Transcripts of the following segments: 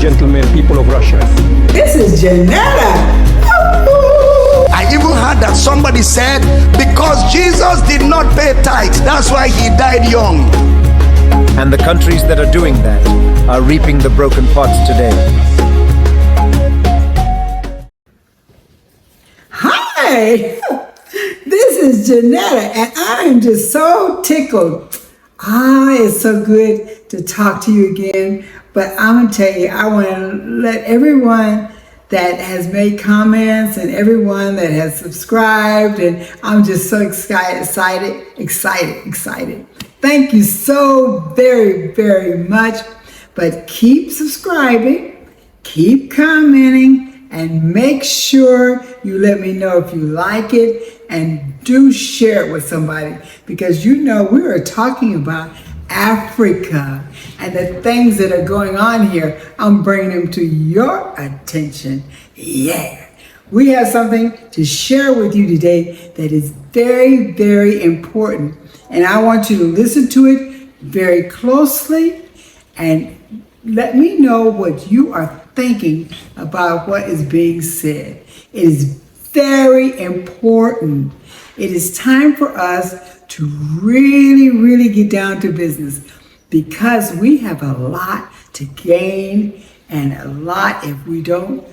gentlemen, people of Russia. This is Janetta. I even heard that somebody said, because Jesus did not pay tithes, that's why he died young. And the countries that are doing that are reaping the broken pots today. Hi, this is Janetta, and I am just so tickled. It's so good to talk to you again. But I'm going to tell you, I want to let everyone that has made comments and everyone that has subscribed, and I'm just so excited. Thank you so very, very much. But keep subscribing, keep commenting, and make sure you let me know if you like it, and do share it with somebody, because we are talking about Africa and the things that are going on here. I'm bringing them to your attention. Yeah, we have something to share with you today that is very, very important, and I want you to listen to it very closely and let me know what you are thinking about what is being said. It is very important. It is time for us to really, really get down to business, because we have a lot to gain and a lot if we don't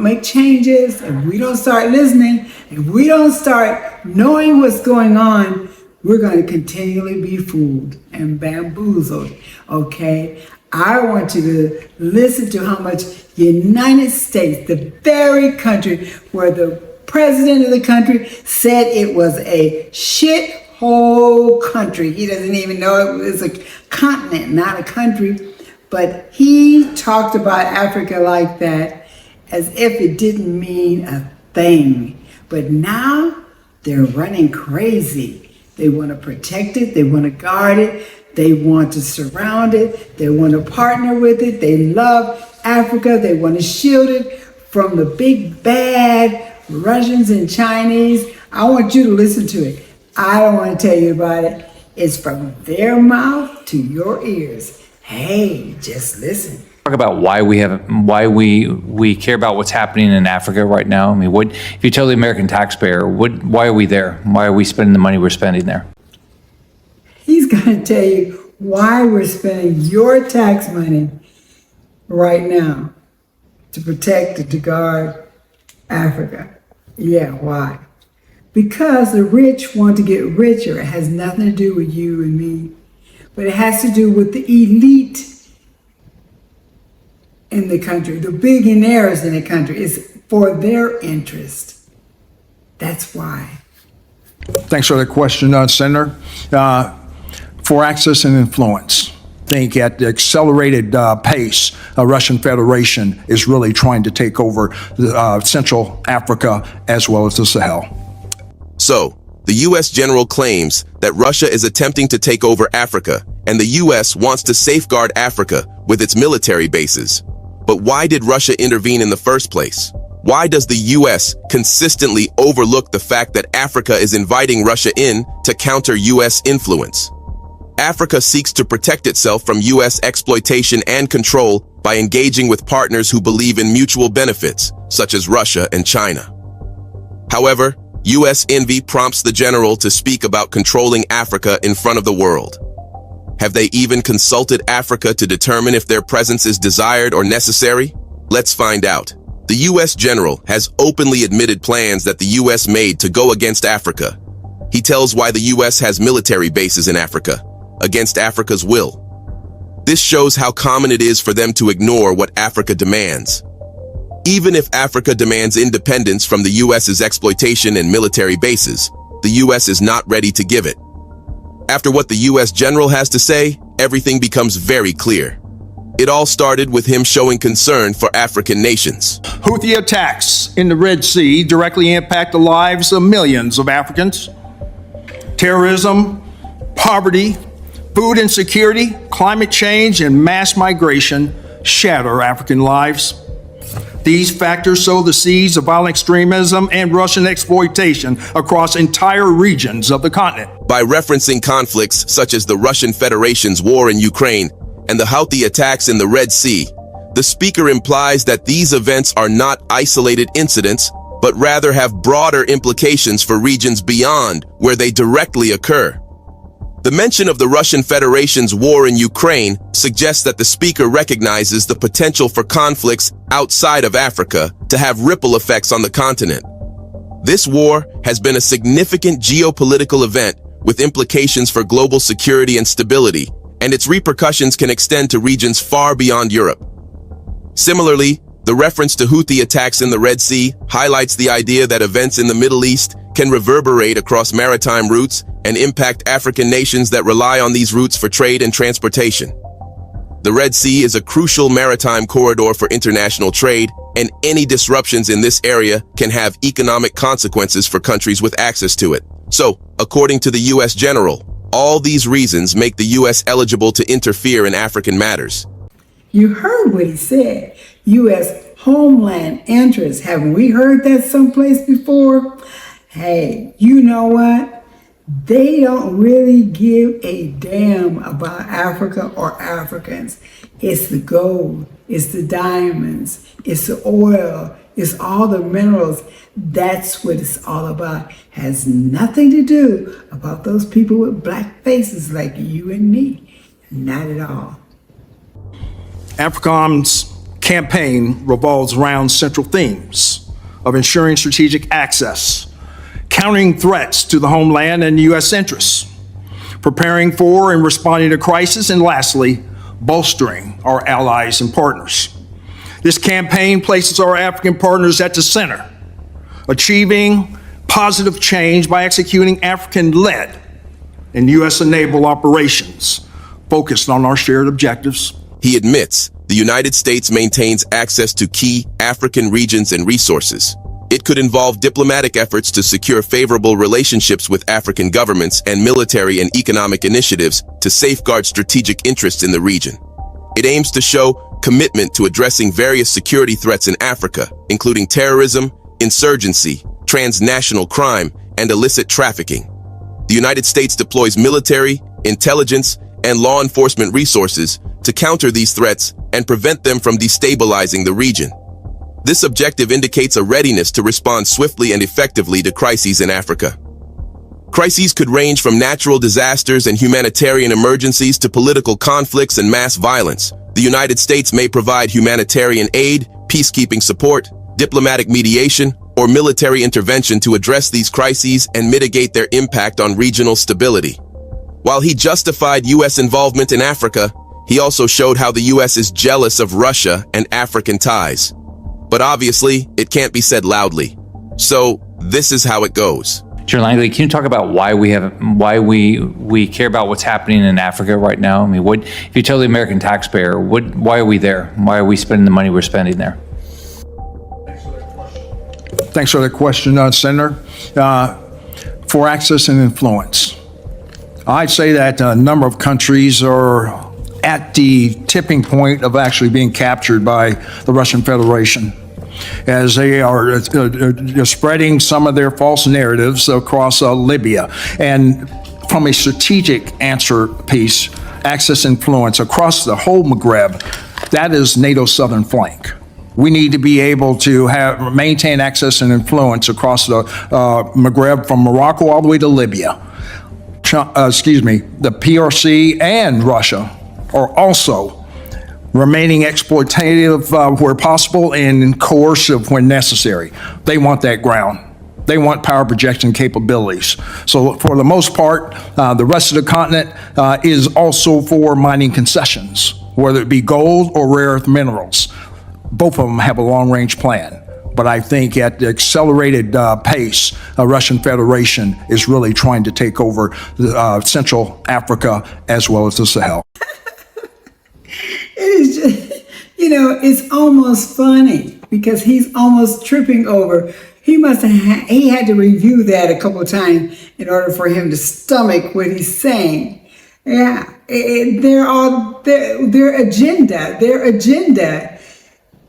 make changes, if we don't start listening, if we don't start knowing what's going on, we're going to continually be fooled and bamboozled, okay? I want you to listen to how much United States, the very country where the president of the country said it was a shithole country. He doesn't even know it was a continent, not a country. But he talked about Africa like that as if it didn't mean a thing. But now they're running crazy. They want to protect it. They want to guard it. They want to surround it. They want to partner with it. They love Africa. They want to shield it from the big bad Russians and Chinese. I want you to listen to it. I don't want to tell you about it. It's from their mouth to your ears. Hey, just listen. Talk about why we care about what's happening in Africa right now. I mean, what if you tell the American taxpayer, why are we there? Why are we spending the money we're spending there? He's going to tell you why we're spending your tax money right now to protect and to guard Africa. Yeah, why? Because the rich want to get richer. It has nothing to do with you and me, but it has to do with the elite in the country, the billionaires in the country. It's for their interest. That's why. Thanks for the question, Senator. For access and influence, I think at the accelerated pace, the Russian Federation is really trying to take over Central Africa as well as the Sahel. So, the U.S. general claims that Russia is attempting to take over Africa, and the U.S. wants to safeguard Africa with its military bases. But why did Russia intervene in the first place? Why does the U.S. consistently overlook the fact that Africa is inviting Russia in to counter U.S. influence? Africa seeks to protect itself from U.S. exploitation and control by engaging with partners who believe in mutual benefits, such as Russia and China. However, U.S. envy prompts the general to speak about controlling Africa in front of the world. Have they even consulted Africa to determine if their presence is desired or necessary? Let's find out. The U.S. general has openly admitted plans that the U.S. made to go against Africa. He tells why the U.S. has military bases in Africa, against Africa's will. This shows how common it is for them to ignore what Africa demands. Even if Africa demands independence from the U.S.'s exploitation and military bases, the U.S. is not ready to give it. After what the U.S. general has to say, everything becomes very clear. It all started with him showing concern for African nations. Houthi attacks in the Red Sea directly impact the lives of millions of Africans. Terrorism, poverty, food insecurity, climate change, and mass migration shatter African lives. These factors sow the seeds of violent extremism and Russian exploitation across entire regions of the continent. By referencing conflicts such as the Russian Federation's war in Ukraine and the Houthi attacks in the Red Sea, The speaker implies that these events are not isolated incidents, but rather have broader implications for regions beyond where they directly occur. The mention of the Russian Federation's war in Ukraine suggests that the speaker recognizes the potential for conflicts outside of Africa to have ripple effects on the continent. This war has been a significant geopolitical event with implications for global security and stability, and its repercussions can extend to regions far beyond Europe. Similarly, the reference to Houthi attacks in the Red Sea highlights the idea that events in the Middle East can reverberate across maritime routes and impact African nations that rely on these routes for trade and transportation. The Red Sea is a crucial maritime corridor for international trade, and any disruptions in this area can have economic consequences for countries with access to it. So, according to the U.S. General, all these reasons make the U.S. eligible to interfere in African matters. You heard what he said. U.S. homeland interests. Haven't we heard that someplace before? Hey, you know what? They don't really give a damn about Africa or Africans. It's the gold, it's the diamonds, it's the oil, it's all the minerals. That's what it's all about. Has nothing to do about those people with black faces like you and me. Not at all. AFRICOM's campaign revolves around central themes of ensuring strategic access, countering threats to the homeland and U.S. interests, preparing for and responding to crisis, and lastly, bolstering our allies and partners. This campaign places our African partners at the center, achieving positive change by executing African-led and U.S.-enabled operations focused on our shared objectives. He admits the United States maintains access to key African regions and resources. It could involve diplomatic efforts to secure favorable relationships with African governments and military and economic initiatives to safeguard strategic interests in the region. It aims to show commitment to addressing various security threats in Africa, including terrorism, insurgency, transnational crime, and illicit trafficking. The United States deploys military, intelligence, and law enforcement resources to counter these threats and prevent them from destabilizing the region. This objective indicates a readiness to respond swiftly and effectively to crises in Africa. Crises could range from natural disasters and humanitarian emergencies to political conflicts and mass violence. The United States may provide humanitarian aid, peacekeeping support, diplomatic mediation, or military intervention to address these crises and mitigate their impact on regional stability. While he justified U.S. involvement in Africa, he also showed how the U.S. is jealous of Russia and African ties. But obviously, it can't be said loudly. So, this is how it goes. General Langley, can you talk about why we care about what's happening in Africa right now? I mean, if you tell the American taxpayer, why are we there? Why are we spending the money we're spending there? Thanks for the question, Senator. For access and influence. I'd say that a number of countries are at the tipping point of actually being captured by the Russian Federation, as they are spreading some of their false narratives across Libya. And from a strategic answer piece, access influence across the whole Maghreb, that is NATO's southern flank. We need to be able to maintain access and influence across the Maghreb from Morocco all the way to Libya. The PRC and Russia are also remaining exploitative where possible and coercive when necessary. They want that ground. They want power projection capabilities. So for the most part, the rest of the continent is also for mining concessions, whether it be gold or rare earth minerals. Both of them have a long-range plan. But I think at the accelerated pace, the Russian Federation is really trying to take over Central Africa as well as the Sahel. It is just, it's almost funny because he's almost tripping over. He had to review that a couple of times in order for him to stomach what he's saying. Yeah, their agenda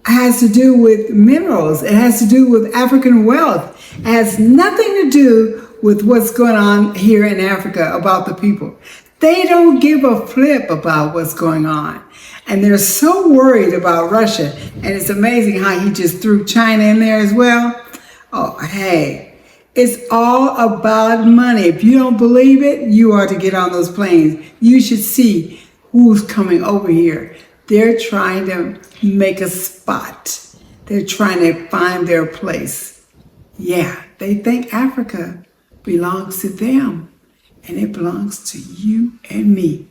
has to do with minerals. It has to do with African wealth. It has nothing to do with what's going on here in Africa about the people. They don't give a flip about what's going on. And they're so worried about Russia. And it's amazing how he just threw China in there as well. Oh, hey, it's all about money. If you don't believe it, you ought to get on those planes. You should see who's coming over here. They're trying to make a spot. They're trying to find their place. Yeah, they think Africa belongs to them, and it belongs to you and me.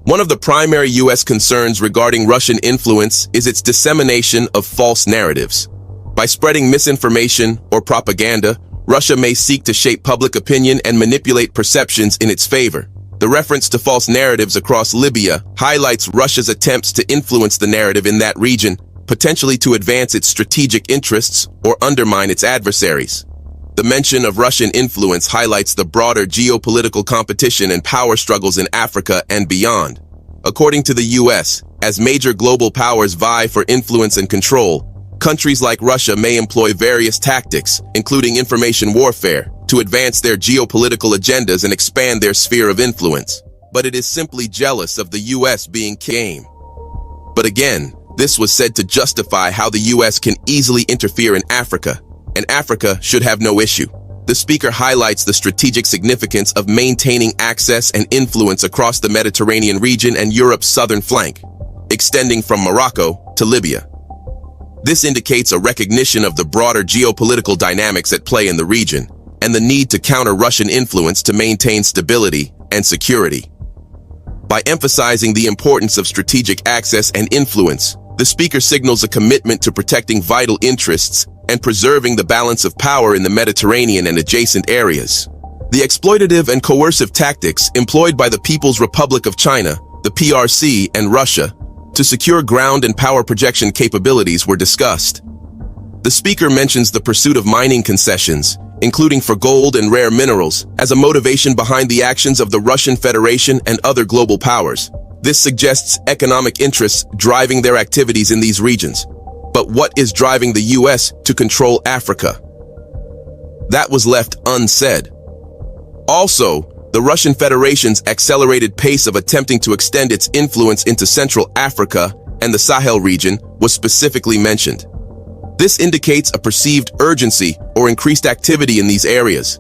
One of the primary U.S. concerns regarding Russian influence is its dissemination of false narratives. By spreading misinformation or propaganda, Russia may seek to shape public opinion and manipulate perceptions in its favor. The reference to false narratives across Libya highlights Russia's attempts to influence the narrative in that region, potentially to advance its strategic interests or undermine its adversaries. The mention of Russian influence highlights the broader geopolitical competition and power struggles in Africa and beyond. According to the U.S., as major global powers vie for influence and control, countries like Russia may employ various tactics, including information warfare, to advance their geopolitical agendas and expand their sphere of influence. But it is simply jealous of the U.S. being game. But again, this was said to justify how the U.S. can easily interfere in Africa, and Africa should have no issue. The speaker highlights the strategic significance of maintaining access and influence across the Mediterranean region and Europe's southern flank, extending from Morocco to Libya. This indicates a recognition of the broader geopolitical dynamics at play in the region and the need to counter Russian influence to maintain stability and security. By emphasizing the importance of strategic access and influence, the speaker signals a commitment to protecting vital interests and preserving the balance of power in the Mediterranean and adjacent areas. The exploitative and coercive tactics employed by the People's Republic of China, the PRC, and Russia to secure ground and power projection capabilities were discussed. The speaker mentions the pursuit of mining concessions, including for gold and rare minerals, as a motivation behind the actions of the Russian Federation and other global powers. This suggests economic interests driving their activities in these regions. But what is driving the U.S. to control Africa? That was left unsaid. Also, the Russian Federation's accelerated pace of attempting to extend its influence into Central Africa and the Sahel region was specifically mentioned. This indicates a perceived urgency or increased activity in these areas.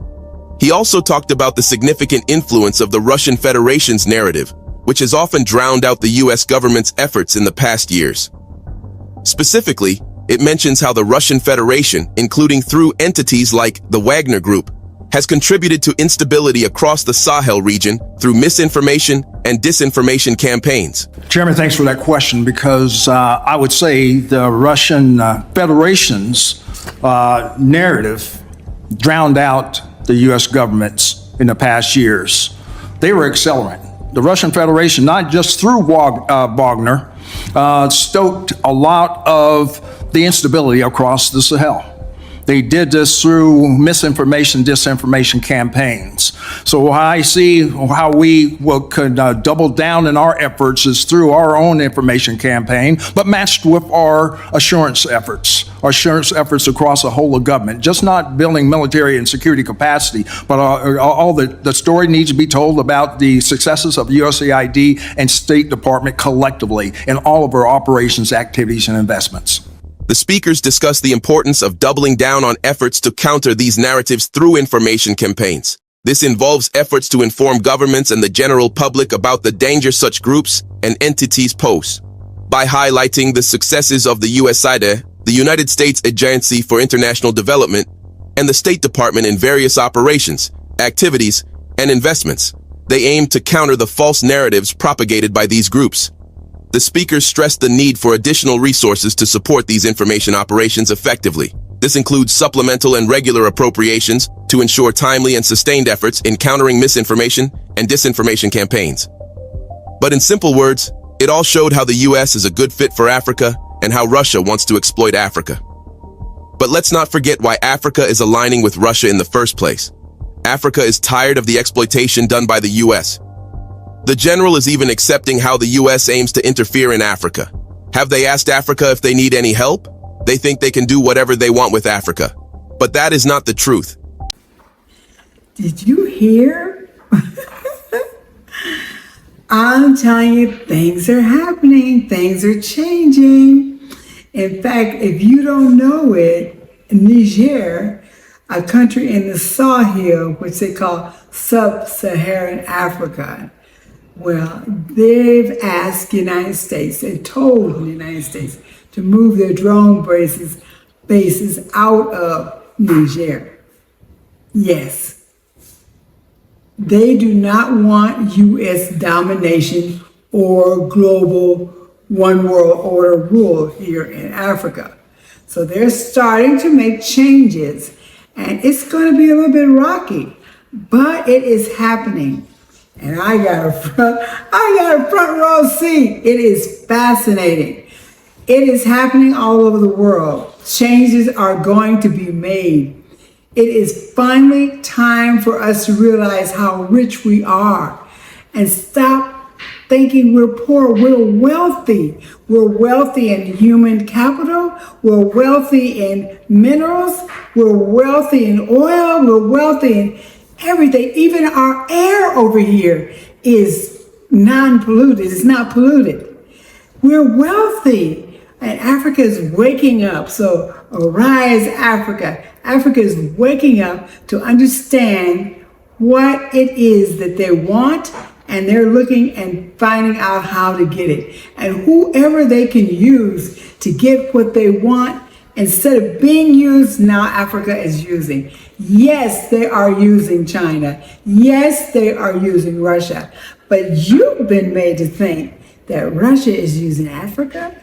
He also talked about the significant influence of the Russian Federation's narrative, which has often drowned out the U.S. government's efforts in the past years. Specifically, it mentions how the Russian Federation, including through entities like the Wagner Group, has contributed to instability across the Sahel region through misinformation and disinformation campaigns. Chairman, thanks for that question, because I would say the Russian Federation's narrative drowned out the U.S. government's in the past years. They were accelerant. The Russian Federation, not just through Wagner, stoked a lot of the instability across the Sahel. They did this through misinformation, disinformation campaigns. So I see how we could double down in our efforts is through our own information campaign, but matched with our assurance efforts across the whole of government. Just not building military and security capacity, but all the story needs to be told about the successes of USAID and State Department collectively in all of our operations, activities, and investments. The speakers discussed the importance of doubling down on efforts to counter these narratives through information campaigns. This involves efforts to inform governments and the general public about the danger such groups and entities pose. By highlighting the successes of the USAID, the United States Agency for International Development, and the State Department in various operations, activities, and investments, they aim to counter the false narratives propagated by these groups. The speakers stressed the need for additional resources to support these information operations effectively. This includes supplemental and regular appropriations to ensure timely and sustained efforts in countering misinformation and disinformation campaigns. But in simple words, it all showed how the U.S. is a good fit for Africa and how Russia wants to exploit Africa. But let's not forget why Africa is aligning with Russia in the first place. Africa is tired of the exploitation done by the U.S. The general is even accepting how the U.S. aims to interfere in Africa. Have they asked Africa if they need any help? They think they can do whatever they want with Africa. But that is not the truth. Did you hear? I'm telling you, things are happening, things are changing. In fact, if you don't know it, Niger, a country in the Sahel, which they call Sub-Saharan Africa, well, they've asked the United States and told the United States to move their drone bases out of Niger. Yes. They do not want U.S. domination or global one world order rule here in Africa. So they're starting to make changes, and it's going to be a little bit rocky, but it is happening. And I got a front row seat. It is fascinating. It is happening all over the world. Changes are going to be made. It is finally time for us to realize how rich we are and stop thinking we're poor. We're wealthy. We're wealthy in human capital. We're wealthy in minerals. We're wealthy in oil. We're wealthy in everything. Even our air over here is non-polluted. It's not polluted. We're wealthy. And Africa is waking up. So arise, Africa. Africa is waking up to understand what it is that they want, and they're looking and finding out how to get it. And whoever they can use to get what they want, instead of being used, now Africa is using. Yes, they are using China. Yes, they are using Russia. But you've been made to think that Russia is using Africa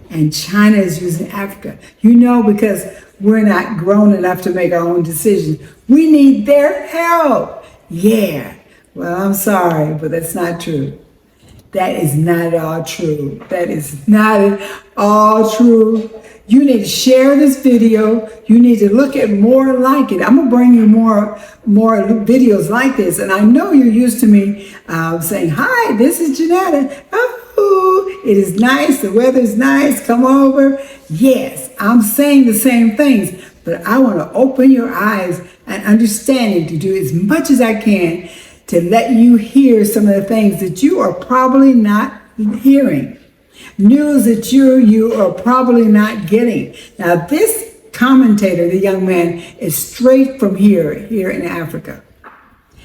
and China is using Africa. You know, because we're not grown enough to make our own decisions. We need their help. Yeah. Well, I'm sorry, but that's not true. That is not at all true. That is not at all true. You need to share this video. You need to look at more like it. I'm going to bring you more videos like this. And I know you're used to me saying, hi, this is Janetta. Oh, it is nice. The weather is nice. Come over. Yes, I'm saying the same things, but I want to open your eyes and understanding to do as much as I can to let you hear some of the things that you are probably not hearing. News that you are probably not getting. Now, this commentator, the young man, is straight from here in Africa.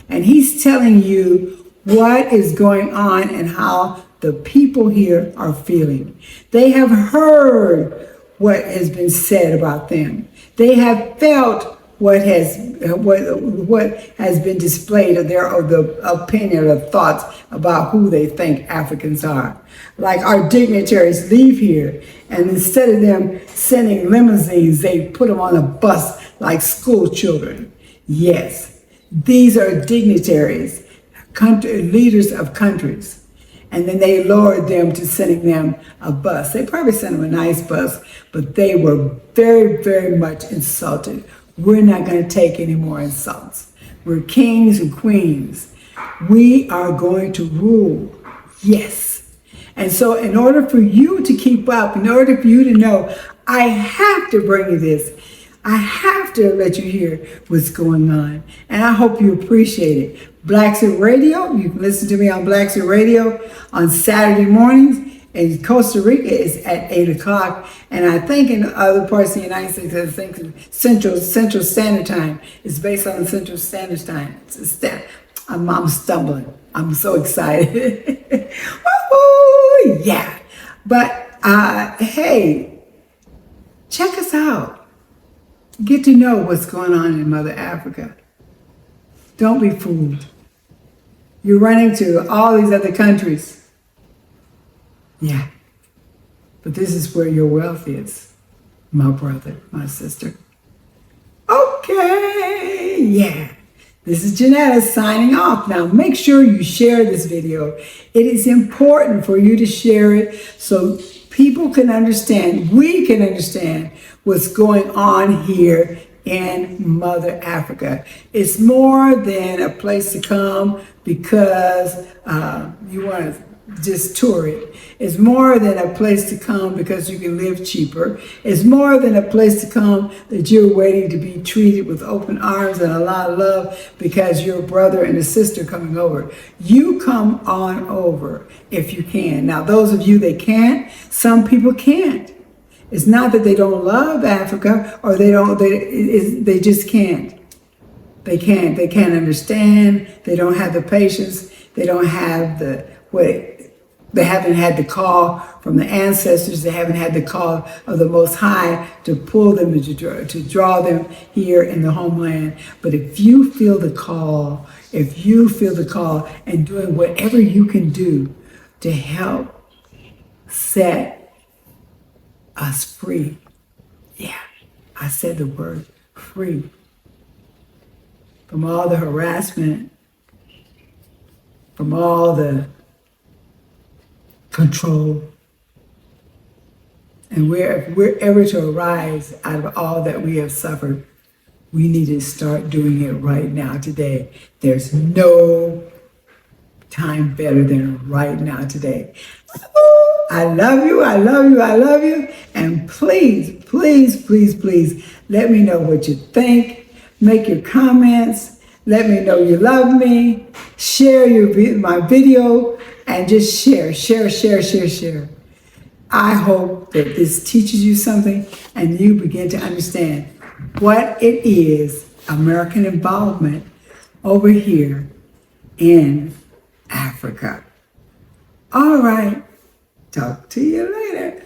And he's telling you what is going on and how the people here are feeling. They have heard what has been said about them. They have felt what has been displayed of the opinion or thoughts about who they think Africans are. Like our dignitaries leave here, and instead of them sending limousines, they put them on a bus like school children. Yes, these are dignitaries, leaders of countries. And then they lowered them to sending them a bus. They probably sent them a nice bus, but they were very, very much insulted. We're not going to take any more insults. We're kings and queens. We are going to rule. Yes. And so in order for you to keep up, in order for you to know, I have to bring you this. I have to let you hear what's going on. And I hope you appreciate it. Black Suit Radio, you can listen to me on Black Suit Radio on Saturday mornings. In Costa Rica is at 8 o'clock. And I think in other parts of the United States, I think Central Standard Time is based on the Central Standard Time. I'm stumbling. I'm so excited. Woo-hoo! Yeah. But hey, check us out. Get to know what's going on in Mother Africa. Don't be fooled. You're running to all these other countries. Yeah. But this is where your wealth is, my brother, my sister. Okay. Yeah. This is Janetta signing off. Now, make sure you share this video. It is important for you to share it so people can understand, we can understand what's going on here in Mother Africa. It's more than a place to come because you want to just tour it. It's more than a place to come because you can live cheaper. It's more than a place to come that you're waiting to be treated with open arms and a lot of love because you're a brother and a sister coming over. You come on over if you can. Now, those of you that can't, some people can't. It's not that they don't love Africa or they just can't. They can't. They can't understand. They don't have the patience. They don't have they haven't had the call from the ancestors. They haven't had the call of the Most High to pull them, to draw them here in the homeland. But if you feel the call, and doing whatever you can do to help set us free. Yeah, I said the word free. From all the harassment, from all the control. And if we're ever to arise out of all that we have suffered, we need to start doing it right now, today. There's no time better than right now, today. I love you, I love you, I love you. And please, please, please, please, let me know what you think. Make your comments. Let me know you love me. Share my video and just share. I hope that this teaches you something and you begin to understand what it is, American involvement over here in Africa. All right. Talk to you later.